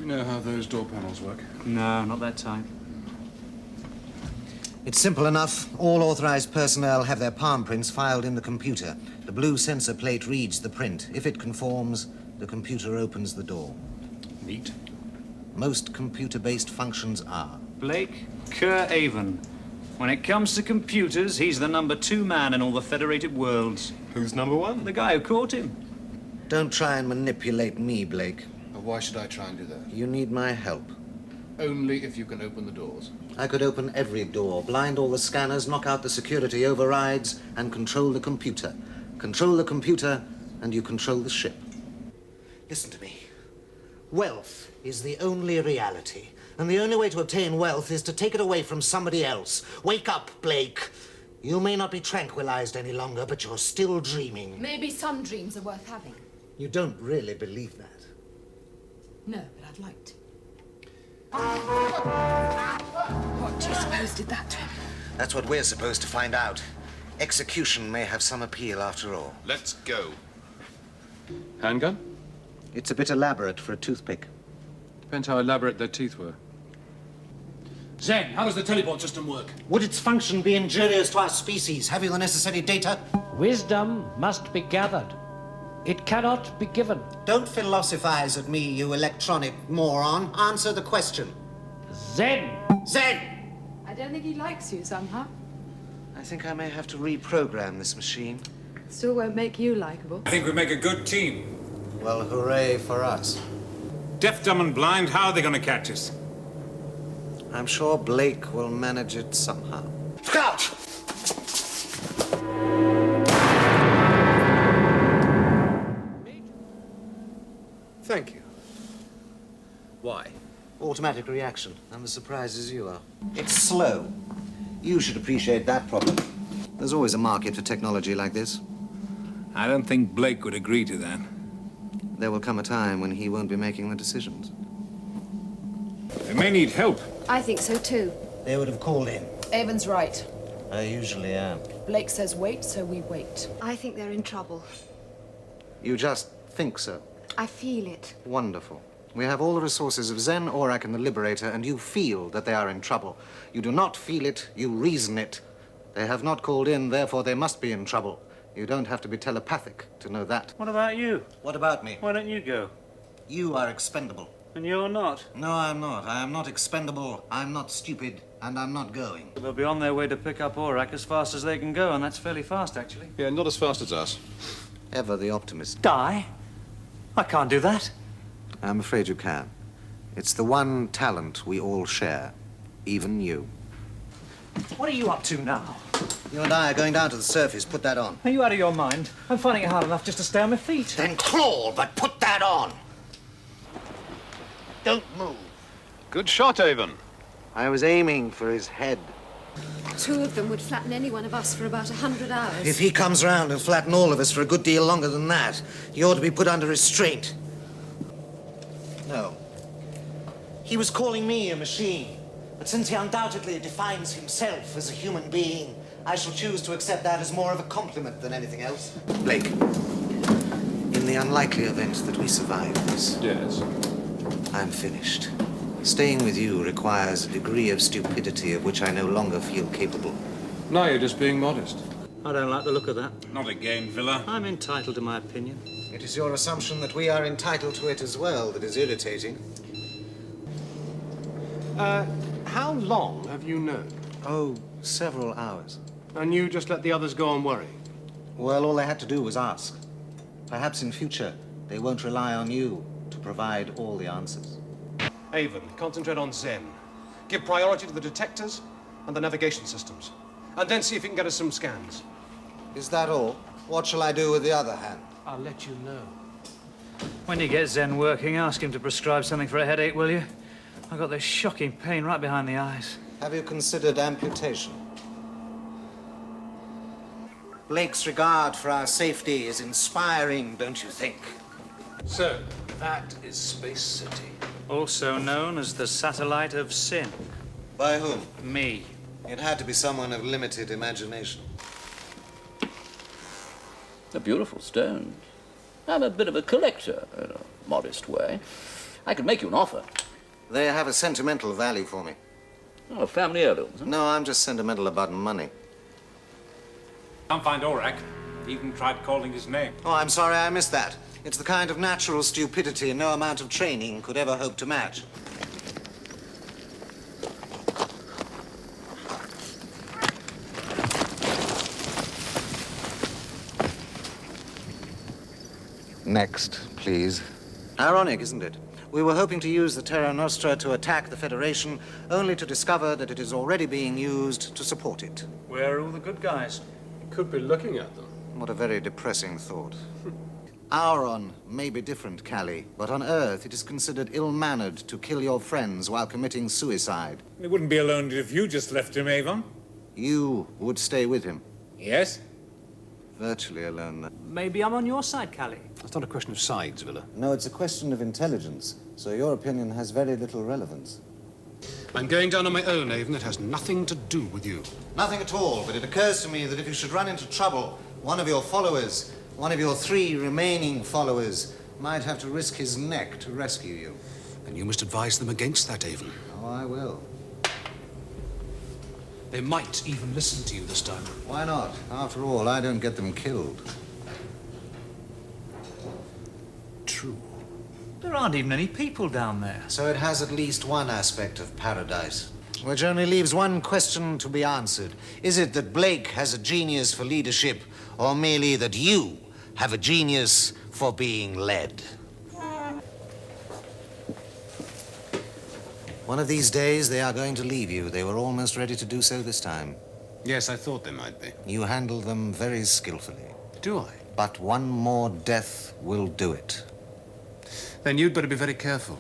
You know how those door panels work? No, not that time. It's simple enough. All authorized personnel have their palm prints filed in the computer. The blue sensor plate reads the print. If it conforms, the computer opens the door. Neat. Most computer-based functions are. Blake, Kerr Avon. When it comes to computers, he's the #2 man in all the federated worlds. Who's #1? The guy who caught him. Don't try and manipulate me, Blake. Why should I try and do that? You need my help. Only if you can open the doors. I could open every door, blind all the scanners, knock out the security overrides, and control the computer. Control the computer, and you control the ship. Listen to me. Wealth is the only reality, and the only way to obtain wealth is to take it away from somebody else. Wake up, Blake. You may not be tranquilized any longer, but you're still dreaming. Maybe some dreams are worth having. You don't really believe that. No, but I'd like to. What do you suppose did that to him? That's what we're supposed to find out. Execution may have some appeal after all. Let's go. Handgun? It's a bit elaborate for a toothpick. Depends how elaborate their teeth were. Zen, how does the teleport system work? Would its function be injurious to our species? Have you the necessary data? Wisdom must be gathered. It cannot be given. Don't philosophize at me, you electronic moron. Answer the question. Zen! Zen! I don't think he likes you somehow. I think I may have to reprogram this machine. Still won't make you likable. I think we make a good team. Well, hooray for us. Deaf, dumb, and blind, how are they going to catch us? I'm sure Blake will manage it somehow. Scout! Thank you. Why? Automatic reaction. I'm as surprised as you are. It's slow. You should appreciate that problem. There's always a market for technology like this. I don't think Blake would agree to that. There will come a time when he won't be making the decisions. They may need help. I think so too. They would have called in. Avon's right. I usually am. Blake says wait, so we wait. I think they're in trouble. You just think so. I feel it. Wonderful. We have all the resources of Zen, Aurak, and the Liberator, and you feel that they are in trouble. You do not feel it, you reason it. They have not called in, therefore they must be in trouble. You don't have to be telepathic to know that. What about you? What about me? Why don't you go? You are expendable. And you're not. No, I'm not. I am not expendable, I'm not stupid, and I'm not going. They'll be on their way to pick up Aurak as fast as they can go, and that's fairly fast, actually. Yeah, not as fast as us. Ever the optimist. Die? I can't do that. I'm afraid you can. It's the one talent we all share. Even you. What are you up to now? You and I are going down to the surface. Put that on. Are you out of your mind? I'm finding it hard enough just to stay on my feet. Then crawl, but put that on. Don't move. Good shot, Avon. I was aiming for his head. 2 of them would flatten any one of us for about 100 hours. If he comes round and flatten all of us for a good deal longer than that, he ought to be put under restraint. No. He was calling me a machine. But since he undoubtedly defines himself as a human being, I shall choose to accept that as more of a compliment than anything else. Blake, in the unlikely event that we survive this, Yes. I'm finished. Staying with you requires a degree of stupidity of which I no longer feel capable. No, you're just being modest. I don't like the look of that. Not again, Villa. I'm entitled to my opinion. It is your assumption that we are entitled to it as well that is irritating. How long have you known? Oh, several hours. And you just let the others go on worrying? Well, all they had to do was ask. Perhaps in future, they won't rely on you to provide all the answers. Avon, concentrate on Zen. Give priority to the detectors and the navigation systems. And then see if you can get us some scans. Is that all? What shall I do with the other hand? I'll let you know. When you get Zen working, ask him to prescribe something for a headache, will you? I've got this shocking pain right behind the eyes. Have you considered amputation? Blake's regard for our safety is inspiring, don't you think? So, that is Space City. Also known as the satellite of sin. By whom? Me. It had to be someone of limited imagination. They're beautiful stones. I'm a bit of a collector, in a modest way. I could make you an offer. They have a sentimental value for me. Oh, family heirlooms. Huh? No, I'm just sentimental about money. Can't find Aurak. Even tried calling his name. Oh, I'm sorry, I missed that. It's the kind of natural stupidity no amount of training could ever hope to match. Next, please. Ironic, isn't it? We were hoping to use the Terra Nostra to attack the Federation, only to discover that it is already being used to support it. Where are all the good guys? Could be looking at them. What a very depressing thought. Auron may be different, Callie, but on Earth it is considered ill-mannered to kill your friends while committing suicide. He wouldn't be alone if you just left him, Avon. You would stay with him. Yes? Virtually alone, then. Maybe I'm on your side, Callie. It's not a question of sides, Villa. No, it's a question of intelligence, so your opinion has very little relevance. I'm going down on my own, Avon. It has nothing to do with you. Nothing at all, but it occurs to me that if you should run into trouble, one of your followers, one of your 3 remaining followers, might have to risk his neck to rescue you. And you must advise them against that, Avon. Oh, I will. They might even listen to you this time. Why not? After all, I don't get them killed. True. There aren't even any people down there. So it has at least one aspect of paradise, which only leaves one question to be answered. Is it that Blake has a genius for leadership, or merely that you have a genius for being led? One of these days, they are going to leave you. They were almost ready to do so this time. Yes, I thought they might be. You handled them very skillfully. Do I? But one more death will do it. Then you'd better be very careful.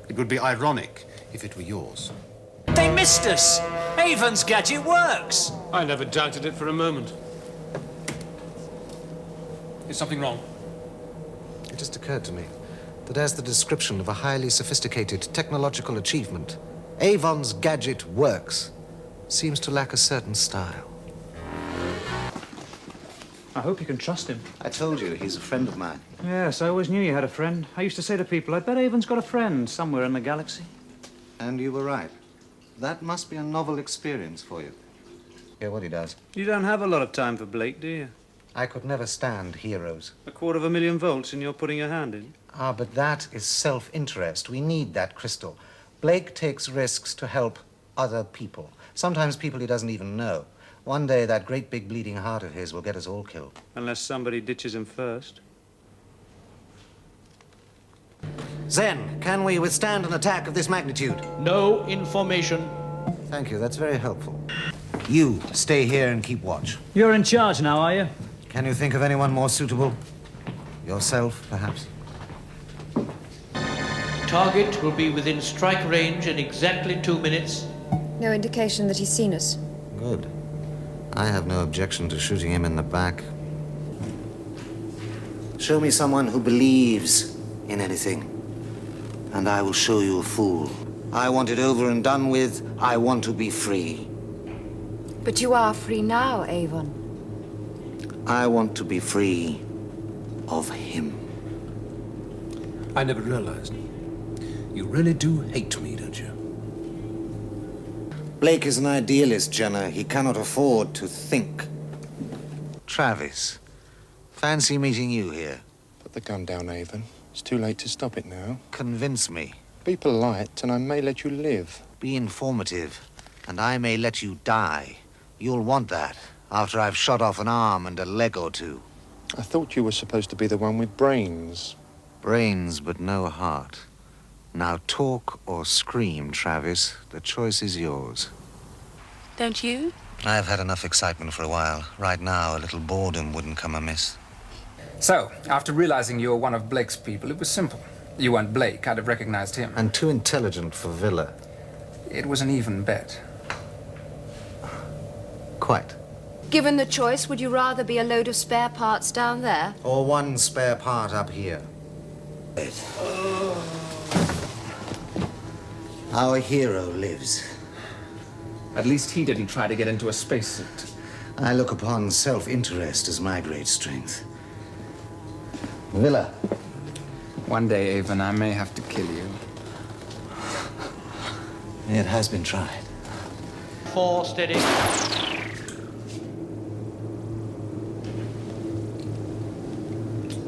It would be ironic if it were yours. They missed us! Avon's gadget works! I never doubted it for a moment. Is something wrong? It just occurred to me that as the description of a highly sophisticated technological achievement, Avon's gadget works seems to lack a certain style. I hope you can trust him. I told you, he's a friend of mine. Yes, I always knew you had a friend. I used to say to people, I bet Avon's got a friend somewhere in the galaxy. And you were right. That must be a novel experience for you. Hear what he does. You don't have a lot of time for Blake, do you? I could never stand heroes. 250,000 volts and you're putting your hand in? Ah, but that is self-interest. We need that crystal. Blake takes risks to help other people. Sometimes people he doesn't even know. One day, that great big bleeding heart of his will get us all killed. Unless somebody ditches him first. Zen, can we withstand an attack of this magnitude? No information. Thank you, that's very helpful. You, stay here and keep watch. You're in charge now, are you? Can you think of anyone more suitable? Yourself, perhaps? Target will be within strike range in exactly 2 minutes. No indication that he's seen us. Good. I have no objection to shooting him in the back. Show me someone who believes in anything, and I will show you a fool. I want it over and done with. I want to be free. But you are free now, Avon. I want to be free of him. I never realized. You really do hate me, don't you? Blake is an idealist, Jenna. He cannot afford to think. Travis, fancy meeting you here. Put the gun down, Avon. It's too late to stop it now. Convince me. Be polite, and I may let you live. Be informative, and I may let you die. You'll want that after I've shot off an arm and a leg or two. I thought you were supposed to be the one with brains. Brains, but no heart. Now talk or scream, Travis. The choice is yours. Don't you? I've had enough excitement for a while. Right now, a little boredom wouldn't come amiss. So, after realizing you were one of Blake's people, it was simple. You weren't Blake, I'd have recognized him. And too intelligent for Villa. It was an even bet. Quite. Given the choice, would you rather be a load of spare parts down there? Or one spare part up here. Our hero lives. At least he didn't try to get into a spacesuit. I look upon self-interest as my great strength. Villa, One day, Avon, I may have to kill you. It has been tried. 4 steady.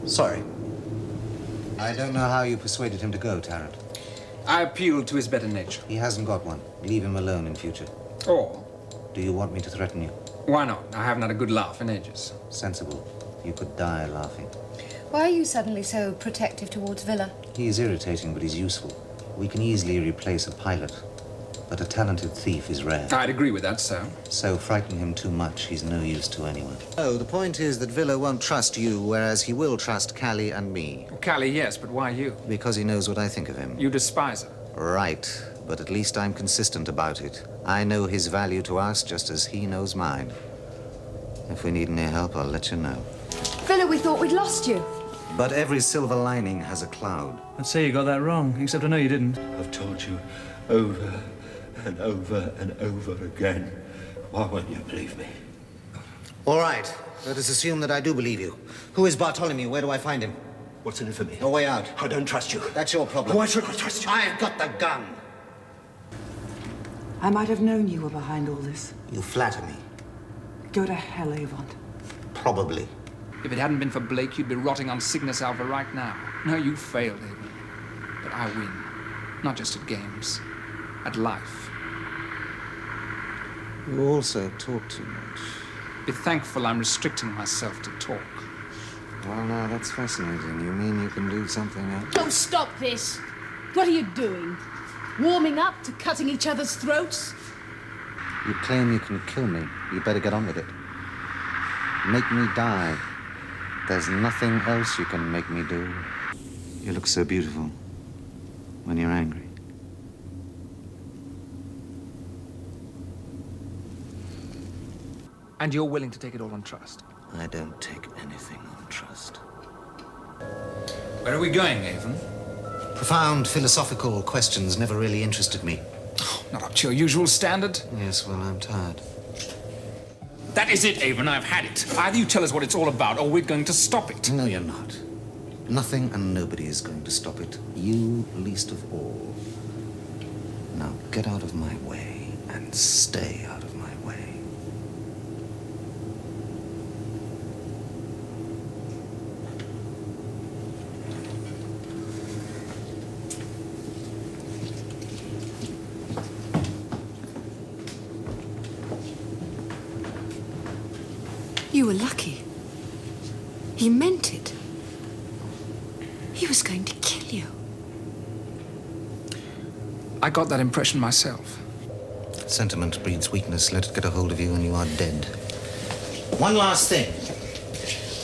Sorry. I don't know how you persuaded him to go, Tarrant. I appealed to his better nature. He hasn't got one. Leave him alone in future. Or, Do you want me to threaten you? why not? I haven't had a good laugh in ages. Sensible. You could die laughing. Why are you suddenly so protective towards Villa? He is irritating, but he's useful. We can easily replace a pilot, but a talented thief is rare. I'd agree with that, sir. So frighten him too much, he's no use to anyone. Oh, the point is that Villa won't trust you, whereas he will trust Callie and me. Callie, yes, but why you? Because he knows what I think of him. You despise her. Right, but at least I'm consistent about it. I know his value to us just as he knows mine. If we need any help, I'll let you know. Villa, we thought we'd lost you. But every silver lining has a cloud. I'd say you got that wrong, except I know you didn't. I've told you over and over and over again. Why won't you believe me? All right, let us assume that I do believe you. Who is Bartholomew? Where do I find him? What's in it for me? No way out. I don't trust you. That's your problem. Why should I trust you? I've got the gun. I might have known you were behind all this. You flatter me. Go to hell, Avon. Probably. If it hadn't been for Blake, you'd be rotting on Cygnus Alpha right now. No, you failed, Avon. But I win. Not just at games. At life. You also talk too much. Be thankful I'm restricting myself to talk. Well, now, that's fascinating. You mean you can do something else? Don't stop this! What are you doing? Warming up to cutting each other's throats? You claim you can kill me. You better get on with it. Make me die. There's nothing else you can make me do. You look so beautiful when you're angry. And you're willing to take it all on trust? I don't take anything on trust. Where are we going, Avon? Profound philosophical questions never really interested me. Oh, not up to your usual standard? Yes, well, I'm tired. That is it, Avon. I've had it. Either you tell us what it's all about, or we're going to stop it. No, you're not. Nothing and nobody is going to stop it. You least of all. Now get out of my way and stay out of my way. You were lucky. He meant it. He was going to kill you. I got that impression myself. Sentiment breeds weakness. Let it get a hold of you and you are dead. One last thing.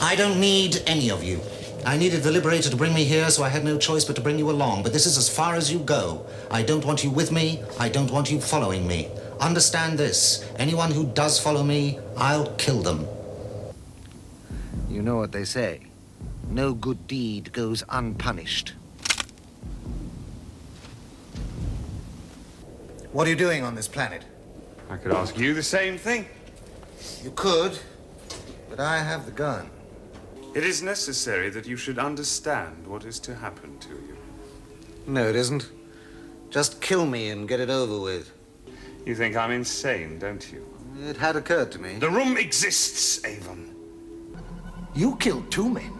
I don't need any of you. I needed the Liberator to bring me here, so I had no choice but to bring you along. But this is as far as you go. I don't want you with me. I don't want you following me. Understand this. Anyone who does follow me, I'll kill them. You know what they say. No good deed goes unpunished. What are you doing on this planet? I could ask you the same thing. You could, but I have the gun. It is necessary that you should understand what is to happen to you. No, it isn't. Just kill me and get it over with. You think I'm insane, don't you? It had occurred to me. The room exists, Avon. You killed 2 men.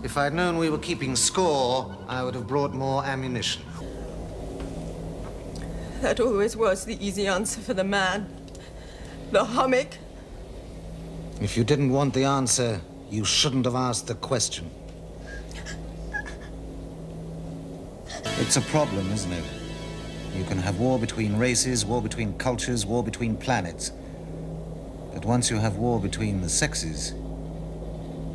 If I'd known we were keeping score, I would have brought more ammunition. That always was the easy answer for the man. The hummock. If you didn't want the answer, you shouldn't have asked the question. It's a problem, isn't it? You can have war between races, war between cultures, war between planets. But once you have war between the sexes,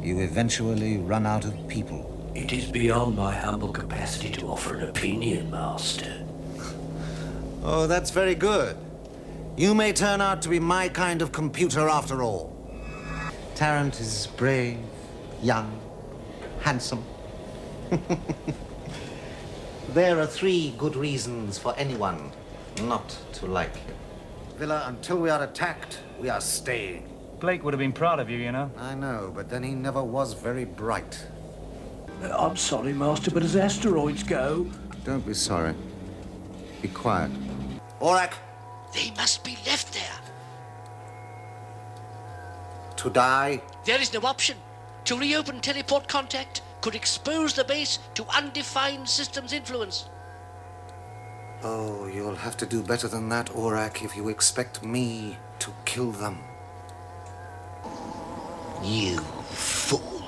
you eventually run out of people. It is beyond my humble capacity to offer an opinion, Master. Oh, that's very good. You may turn out to be my kind of computer after all. Tarrant is brave, young, handsome. There are 3 good reasons for anyone not to like him. Villa, until we are attacked, we are staying. Blake would have been proud of you, you know. I know, but then he never was very bright. I'm sorry, Master, but as asteroids go... Don't be sorry. Be quiet. Aurak! They must be left there. To die? There is no option. To reopen teleport contact could expose the base to undefined systems influence. Oh, you'll have to do better than that, Aurak, if you expect me to kill them. You fool.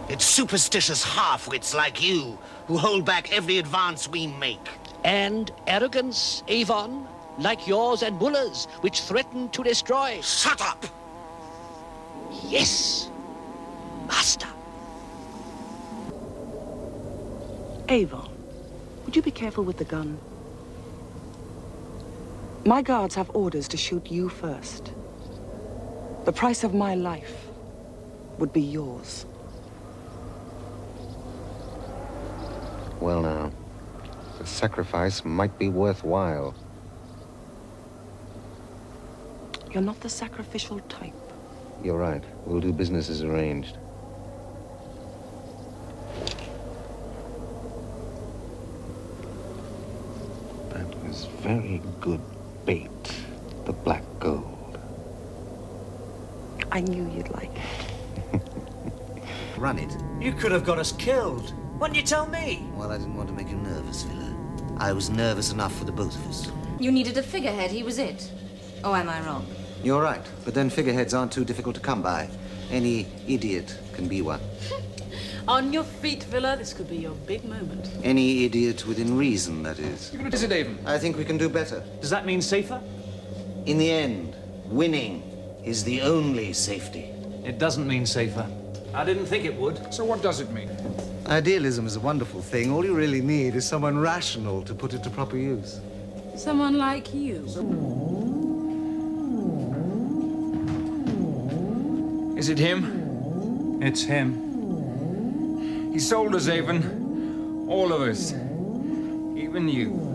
It's superstitious half-wits like you who hold back every advance we make. And arrogance, Avon, like yours and Muller's, which threaten to destroy. Shut up! Yes, Master. Avon, would you be careful with the gun? My guards have orders to shoot you first. The price of my life would be yours. Well now, the sacrifice might be worthwhile. You're not the sacrificial type. You're right. We'll do business as arranged. That was very good bait, the black gold. I knew you'd like it. Run it. You could have got us killed. Why didn't you tell me? Well, I didn't want to make you nervous, Villa. I was nervous enough for the both of us. You needed a figurehead, he was it. Oh, am I wrong? You're right, but then figureheads aren't too difficult to come by. Any idiot can be one. On your feet, Villa. This could be your big moment. Any idiot within reason, that is. What is it, Avon? I think we can do better. Does that mean safer? In the end, winning is the only safety. It doesn't mean safer. I didn't think it would. So what does it mean? Idealism is a wonderful thing. All you really need is someone rational to put it to proper use. Someone like you. Is it him? It's him. He sold us, Avon. All of us. Even you.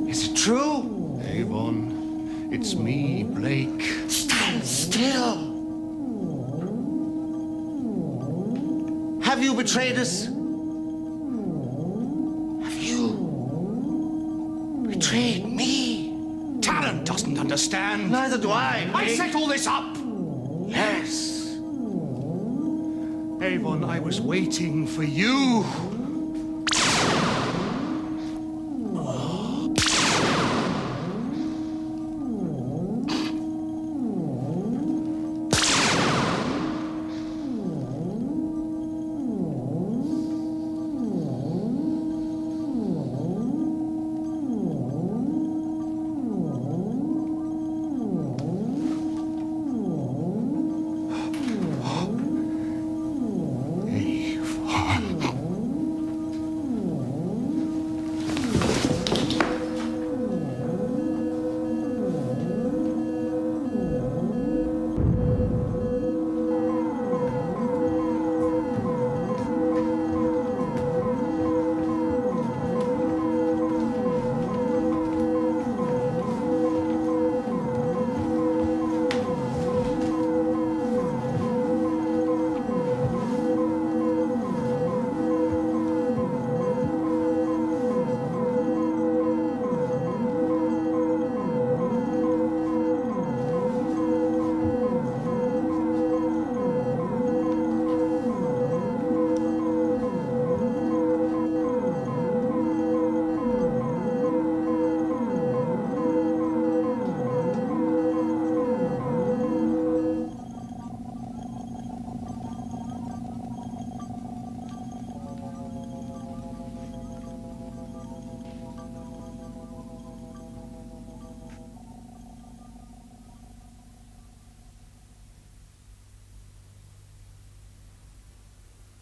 Is it true? Avon, it's me, Blake. Stand still! Have you betrayed us? Have you betrayed me? Talon doesn't understand. Neither do I. I set all this up. Yes. Avon, I was waiting for you.